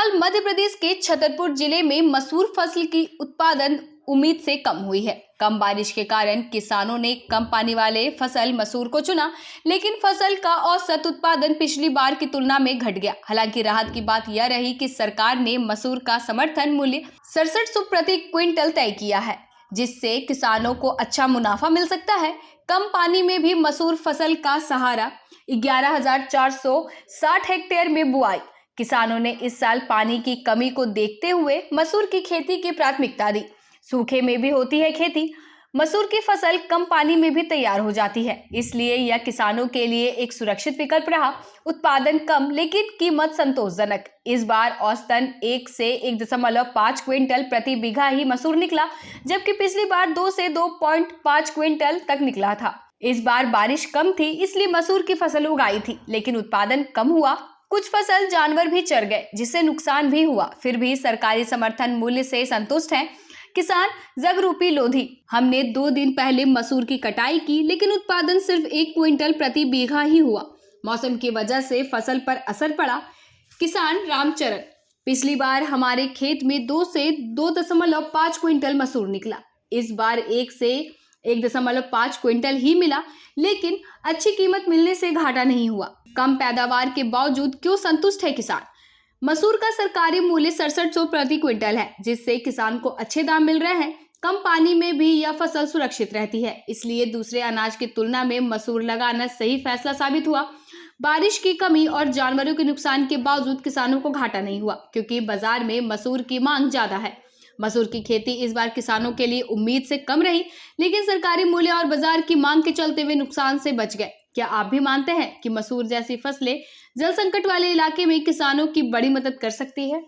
फिलहाल मध्य प्रदेश के छतरपुर जिले में मसूर फसल की उत्पादन उम्मीद से कम हुई है। कम बारिश के कारण किसानों ने कम पानी वाले फसल मसूर को चुना, लेकिन फसल का औसत उत्पादन पिछली बार की तुलना में घट गया। हालांकि राहत की बात यह रही कि सरकार ने मसूर का समर्थन मूल्य 6700 प्रति क्विंटल तय किया है, जिससे किसानों को अच्छा मुनाफा मिल सकता है। कम पानी में भी मसूर फसल का सहारा 11,460 हेक्टेयर में बुआई। किसानों ने इस साल पानी की कमी को देखते हुए मसूर की खेती की प्राथमिकता दी। सूखे में भी होती है खेती। मसूर की फसल कम पानी में भी तैयार हो जाती है, इसलिए यह किसानों के लिए एक सुरक्षित विकल्प रहा। उत्पादन कम लेकिन कीमत संतोषजनक। इस बार औसतन 1 से 1.5 क्विंटल प्रति बीघा ही मसूर निकला, जबकि पिछली बार 2 से 2.5 क्विंटल तक निकला था। इस बार बारिश कम थी, इसलिए मसूर की फसल उगाई थी, लेकिन उत्पादन कम हुआ। कुछ फसल जानवर भी चर गए, जिससे नुकसान भी हुआ। फिर भी सरकारी समर्थन मूल्य से संतुष्ट हैं किसान। जगरूपी लोधी, हमने 2 दिन पहले मसूर की कटाई की, लेकिन उत्पादन सिर्फ 1 क्विंटल प्रति बीघा ही हुआ। मौसम की वजह से फसल पर असर पड़ा। किसान रामचरण, पिछली बार हमारे खेत में 2 से 2.5 क्विंटल मसूर निकला। इस बार 1 से 1.5 क्विंटल ही मिला, लेकिन अच्छी कीमत मिलने से घाटा नहीं हुआ। कम पैदावार के बावजूद क्यों संतुष्ट है किसान? मसूर का सरकारी मूल्य 6700 प्रति क्विंटल है, जिससे किसान को अच्छे दाम मिल रहे हैं। कम पानी में भी यह फसल सुरक्षित रहती है, इसलिए दूसरे अनाज की तुलना में मसूर लगाना सही फैसला साबित हुआ। बारिश की कमी और जानवरों के नुकसान के बावजूद किसानों को घाटा नहीं हुआ, क्योंकि बाजार में मसूर की मांग ज्यादा है। मसूर की खेती इस बार किसानों के लिए उम्मीद से कम रही, लेकिन सरकारी मूल्य और बाजार की मांग के चलते हुए नुकसान से बच गए। क्या आप भी मानते हैं कि मसूर जैसी फसलें जल संकट वाले इलाके में किसानों की बड़ी मदद कर सकती है?